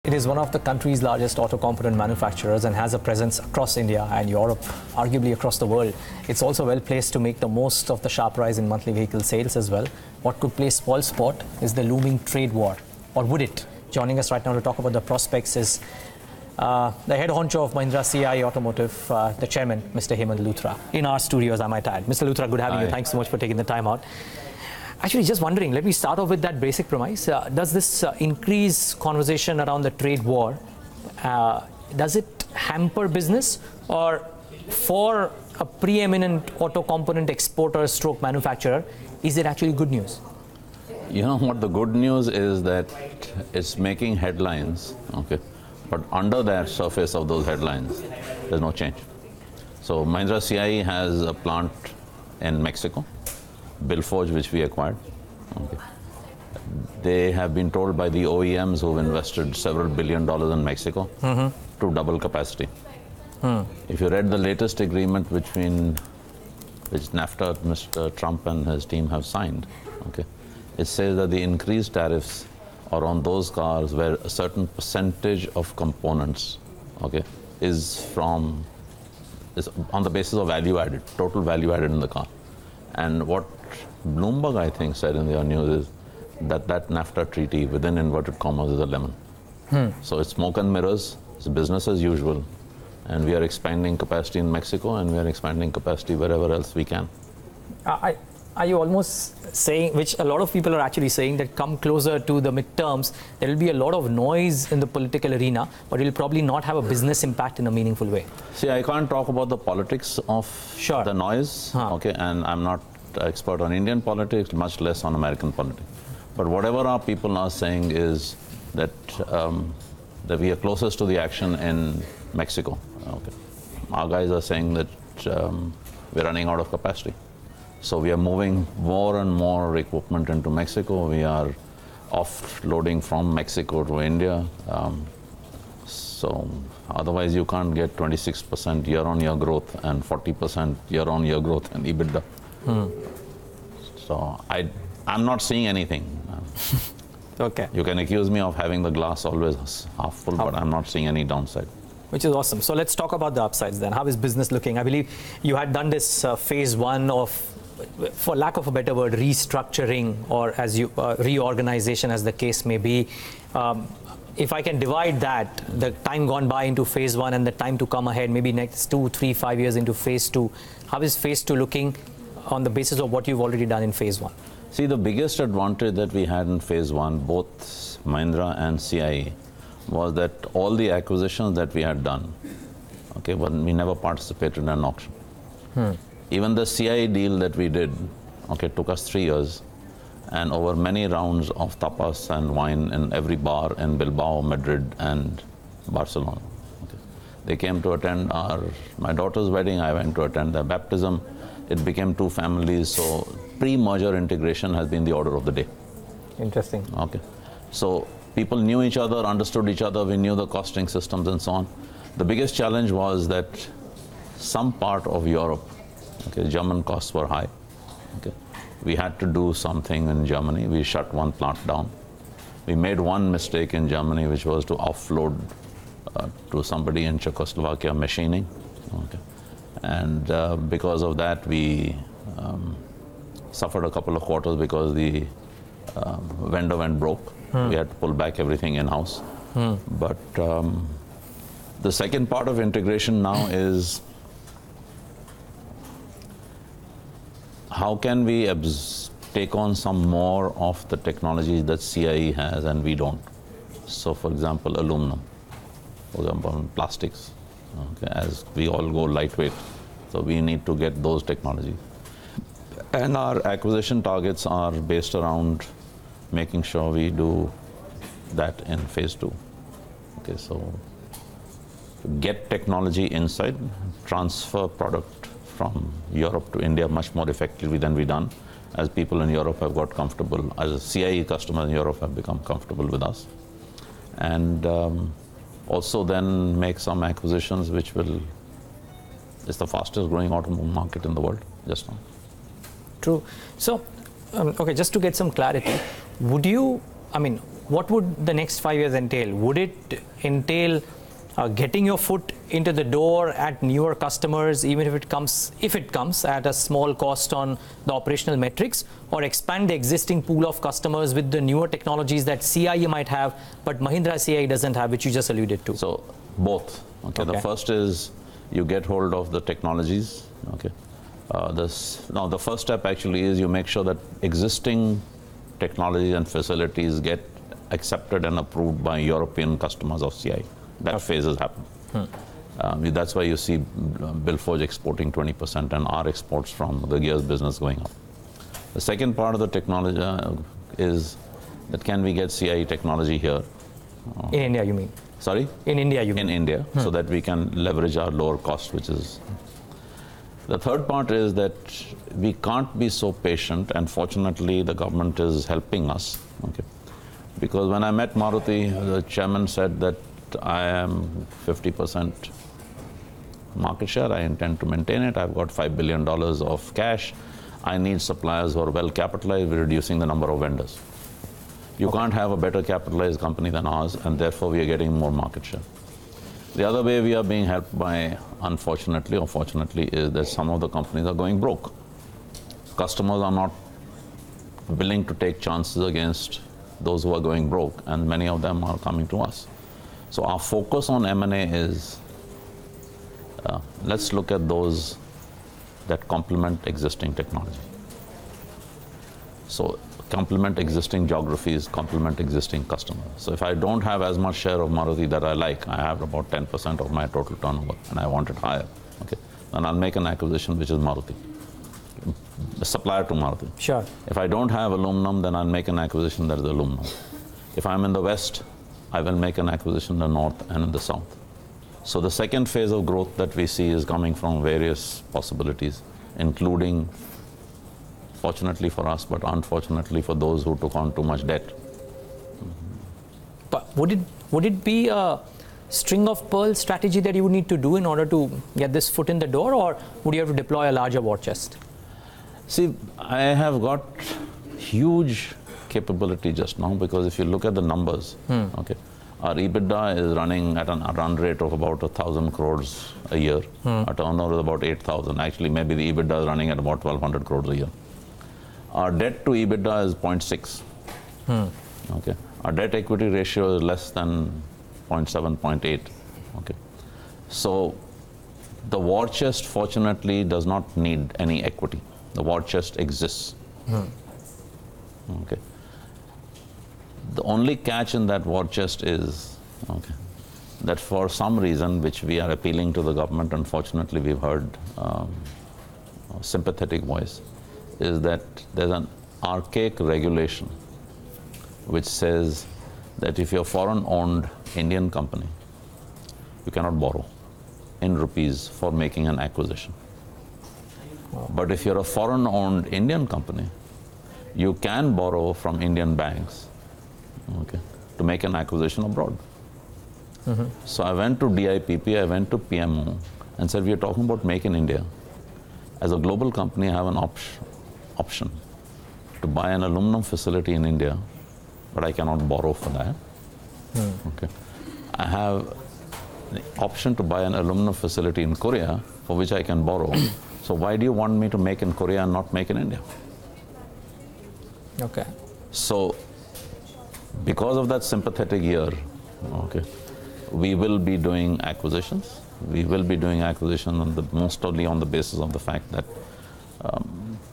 It is one of the country's largest auto component manufacturers and has a presence across India and Europe, arguably across the world. It's also well placed to make the most of the sharp rise in monthly vehicle sales as well. What could play spoil sport is the looming trade war, or would it? Joining us right now to talk about the prospects is the head honcho of Mahindra CIE Automotive, the chairman, Mr. Hemant Luthra, in our studios, I might add. Mr. Luthra, good having you. Thanks so much for taking the time out. Actually, just wondering, let me start off with that basic premise. Does this increase conversation around the trade war, does it hamper business, or for a preeminent auto component exporter stroke manufacturer, is it actually good news? You know what, the good news is that it's making headlines, okay, but under that surface of those headlines, there's no change. So Mahindra CIE has a plant in Mexico, Bilforge, which we acquired. Okay. They have been told by the OEMs who've invested several $1 billion in Mexico to double capacity. If you read the latest agreement which NAFTA, Mr. Trump and his team have signed, okay, it says that the increased tariffs are on those cars where a certain percentage of components, okay, is on the basis of value added, total value added in the car. And what Bloomberg, I think, said in their news is that NAFTA treaty, within inverted commas, is a lemon. So it's smoke and mirrors, it's business as usual, and we are expanding capacity in Mexico, and we are expanding capacity wherever else we can. Are you almost saying, which a lot of people are actually saying, that come closer to the midterms, there will be a lot of noise in the political arena, but it will probably not have a business impact in a meaningful way? See, I can't talk about the politics of the noise, okay, and I'm not an expert on Indian politics, much less on American politics. But whatever our people are saying is that we are closest to the action in Mexico. Okay. Our guys are saying that we're running out of capacity. So we are moving more and more equipment into Mexico. We are offloading from Mexico to India. So otherwise you can't get 26% year-on-year growth and 40% year-on-year growth in EBITDA. So I'm not seeing anything. Okay. You can accuse me of having the glass always half full, but I'm not seeing any downside. Which is awesome. So let's talk about the upsides then. How is business looking? I believe you had done this phase one of, for lack of a better word, restructuring, or as you reorganization, as the case may be. If I can divide that, the time gone by into phase one and the time to come ahead, maybe next 2, 3, 5 years into phase two, how is phase two looking on the basis of what you've already done in phase one? See, the biggest advantage that we had in phase one, both Mahindra and CIE, was that all the acquisitions that we had done, okay, but we never participated in an auction. Even the CIE deal that we did, okay, took us 3 years, and over many rounds of tapas and wine in every bar in Bilbao, Madrid, and Barcelona. Okay. They came to attend my daughter's wedding. I went to attend their baptism. It became 2 families. So pre-merger integration has been the order of the day. Interesting. Okay. So people knew each other, understood each other. We knew the costing systems and so on. The biggest challenge was that some part of Europe, okay, German costs were high. Okay. We had to do something in Germany. We shut one plant down. We made one mistake in Germany, which was to offload to somebody in Czechoslovakia machining. Okay. And because of that, we suffered a couple of quarters because the vendor went broke. We had to pull back everything in-house. But the second part of integration now is how can we take on some more of the technologies that CIE has and we don't. So for example, aluminum, for example, plastics, okay, as we all go lightweight. So we need to get those technologies. And our acquisition targets are based around making sure we do that in phase two. Okay, so get technology inside, transfer product from Europe to India much more effectively than we've done, as people in Europe have got comfortable, as CIE customers in Europe have become comfortable with us. And also then make some acquisitions which will, it's the fastest growing automobile market in the world just now. True. So, okay, just to get some clarity, would you, I mean, what would the next 5 years entail? Would it entail getting your foot into the door at newer customers, even if it comes at a small cost on the operational metrics, or expand the existing pool of customers with the newer technologies that CIE might have, but Mahindra CIE doesn't have, which you just alluded to? So both. Okay. The first is you get hold of the technologies. Okay. The first step actually is you make sure that existing technologies and facilities get accepted and approved by European customers of CIE. That phase has happened. That's why you see Bilforge exporting 20% and our exports from the gears business going up. The second part of the technology is that can we get CIE technology here? In India, you mean? Sorry? In India, you mean? In India, so that we can leverage our lower cost, which is... The third part is that we can't be so patient, and fortunately the government is helping us. Okay. Because when I met Maruti, the chairman said that I am 50% market share. I intend to maintain it. I've got $5 billion of cash. I need suppliers who are well capitalized. We're reducing the number of vendors. You can't have a better capitalized company than ours, and therefore we are getting more market share. The other way we are being helped by, unfortunately or fortunately, is that some of the companies are going broke. Customers are not willing to take chances against those who are going broke, and many of them are coming to us. So our focus on M&A is, let's look at those that complement existing technology. So complement existing geographies, complement existing customers. So if I don't have as much share of Maruti that I like, I have about 10% of my total turnover and I want it higher, okay, then I'll make an acquisition which is Maruti, a supplier to Maruti. Sure. If I don't have aluminum, then I'll make an acquisition that is aluminum. If I'm in the West, I will make an acquisition in the North and in the South. So the second phase of growth that we see is coming from various possibilities, including, fortunately for us, but unfortunately for those who took on too much debt. But would it be a string of pearls strategy that you would need to do in order to get this foot in the door, or would you have to deploy a larger war chest? See, I have got huge capability just now, because if you look at the numbers, okay, our EBITDA is running at a run rate of about 1,000 crores a year. Our turnover is about 8,000. Actually, maybe the EBITDA is running at about 1,200 crores a year. Our debt to EBITDA is 0.6. Okay. Our debt equity ratio is less than 0.7, 0.8. Okay. So the war chest, fortunately, does not need any equity. The war chest exists. Okay. The only catch in that war chest is, okay, that for some reason, which we are appealing to the government, unfortunately we've heard a sympathetic voice, is that there's an archaic regulation which says that if you're a foreign-owned Indian company, you cannot borrow in rupees for making an acquisition. But if you're a foreign-owned Indian company, you can borrow from Indian banks, okay, to make an acquisition abroad. So I went to DIPP, I went to PMO and said, we are talking about Make in India. As a global company, I have an option to buy an aluminum facility in India, but I cannot borrow for that. Okay. I have the option to buy an aluminum facility in Korea, for which I can borrow. So why do you want me to make in Korea and not make in India? Okay. So because of that sympathetic ear, okay, we will be doing acquisitions. We will be doing acquisitions mostly on the basis of the fact that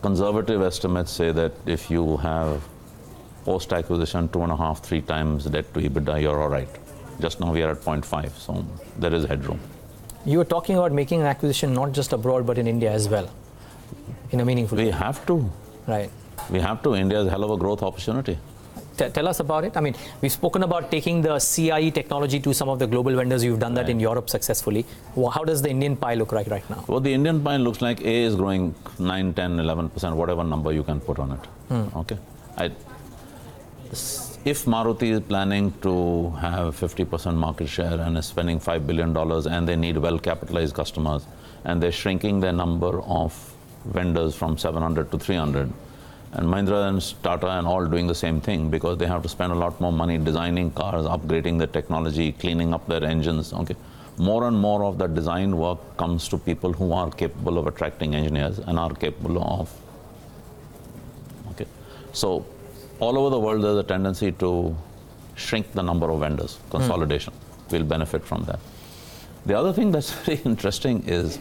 conservative estimates say that if you have post-acquisition 2.5, 3 times debt to EBITDA, you're all right. Just now we are at 0.5, so there is headroom. You were talking about making an acquisition not just abroad but in India as well, in a meaningful way. We have to. Right. We have to. India is a hell of a growth opportunity. Tell us about it. I mean, we've spoken about taking the CIE technology to some of the global vendors. You've done that in Europe successfully. How does the Indian pie look like right now? Well, the Indian pie looks like A is growing 9, 10, 11%, whatever number you can put on it. Okay. If Maruti is planning to have 50% market share and is spending $5 billion and they need well-capitalized customers and they're shrinking their number of vendors from 700 to 300, And Mahindra and Tata and all doing the same thing because they have to spend a lot more money designing cars, upgrading the technology, cleaning up their engines. Okay, more and more of that design work comes to people who are capable of attracting engineers and are capable of. Okay, so all over the world there's a tendency to shrink the number of vendors, consolidation. We'll benefit from that. The other thing that's very interesting is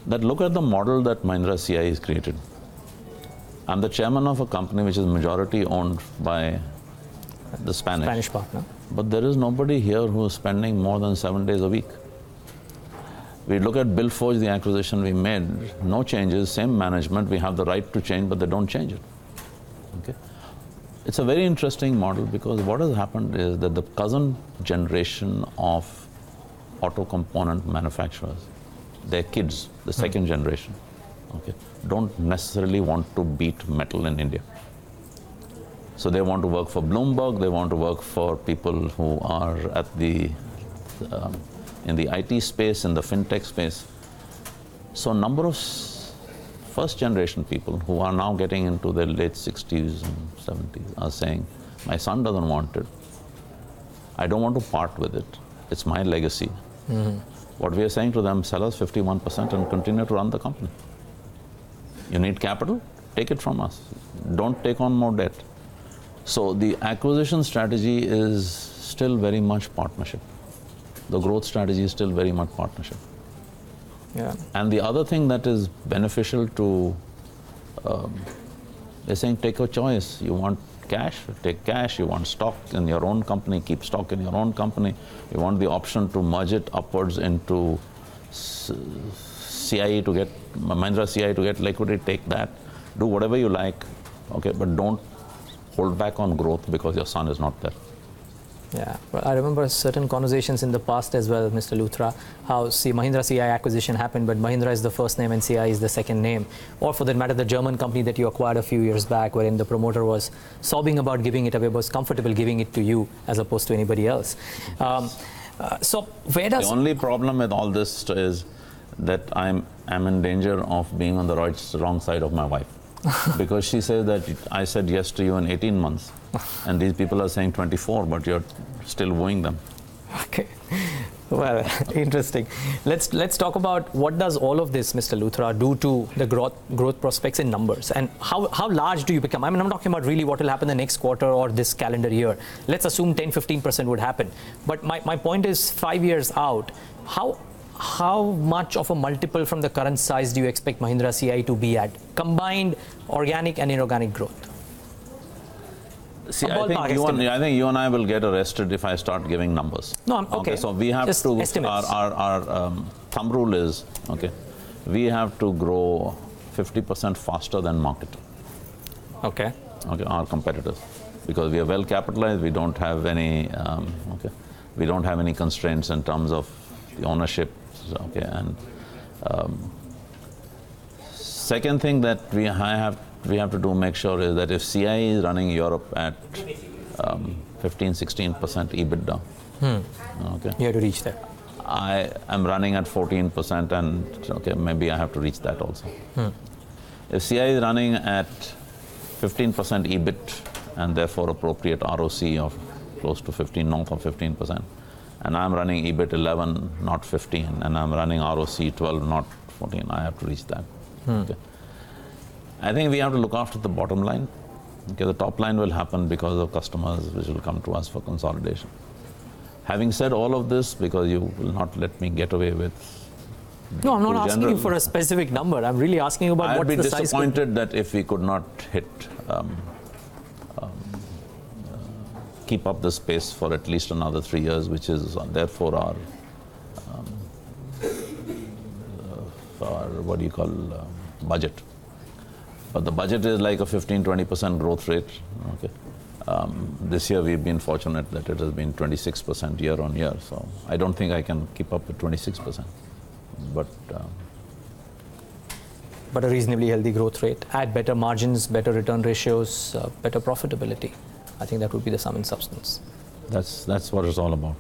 that look at the model that Mahindra CI has created. I'm the chairman of a company which is majority owned by the Spanish partner. But there is nobody here who is spending more than 7 days a week. We look at Billforge, the acquisition we made, no changes, same management, we have the right to change, but they don't change it. Okay? It's a very interesting model because what has happened is that the cousin generation of auto component manufacturers, their kids, the second generation, okay, don't necessarily want to beat metal in India. So they want to work for Bloomberg, they want to work for people who are at the, in the IT space, in the fintech space. So a number of first generation people who are now getting into their late 60s and 70s are saying, my son doesn't want it. I don't want to part with it. It's my legacy. What we are saying to them, sell us 51% and continue to run the company. You need capital? Take it from us. Don't take on more debt. So the acquisition strategy is still very much partnership. The growth strategy is still very much partnership. Yeah. And the other thing that is beneficial to, they're saying take a choice. You want cash, take cash. You want stock in your own company, keep stock in your own company. You want the option to merge it upwards into CIE to get, Mahindra CIE to get liquidity, take that. Do whatever you like, okay, but don't hold back on growth because your son is not there. Yeah, well, I remember certain conversations in the past as well, Mr. Luthra, how Mahindra CI acquisition happened, but Mahindra is the first name and CI is the second name. Or for that matter, the German company that you acquired a few years back, wherein the promoter was sobbing about giving it away, was comfortable giving it to you as opposed to anybody else. So where does... The only problem with all this is that I'm in danger of being on the wrong side of my wife. Because she says that I said yes to you in 18 months, and these people are saying 24, but you're still wooing them. Okay, well, interesting. Let's talk about what does all of this, Mr. Luthra, do to the growth prospects in numbers, and how large do you become? I mean, I'm talking about really what will happen the next quarter or this calendar year. Let's assume 10-15% would happen. But my point is 5 years out, how much of a multiple from the current size do you expect Mahindra CI to be at? Combined organic and inorganic growth. See, I think you and I will get arrested if I start giving numbers. No, okay. So we have just to, estimates. our thumb rule is, okay, we have to grow 50% faster than market. Okay. Okay, our competitors. Because we are well capitalized, we don't have any, we don't have any constraints in terms of the ownership. Okay, and second thing that we have to do, make sure is that if CI is running Europe at 15-16% EBITDA, okay, you have to reach there. I am running at 14%, and okay, maybe I have to reach that also. If CI is running at 15% EBIT and therefore appropriate ROC of close to 15, north of 15%, and I'm running EBIT 11, not 15, and I'm running ROC 12, not 14, I have to reach that. Okay. I think we have to look after the bottom line. Okay, the top line will happen because of customers which will come to us for consolidation. Having said all of this, because you will not let me get away with... No, I'm not asking you for a specific number. I'm really asking about what's the size... I'd be disappointed that if we could not hit... keep up this pace for at least another 3 years, which is therefore our what do you call budget. But the budget is like a 15-20% growth rate. Okay, this year we've been fortunate that it has been 26% year on year. So I don't think I can keep up with 26%. But a reasonably healthy growth rate, add better margins, better return ratios, better profitability. I think that would be the sum and substance. That's what it's all about.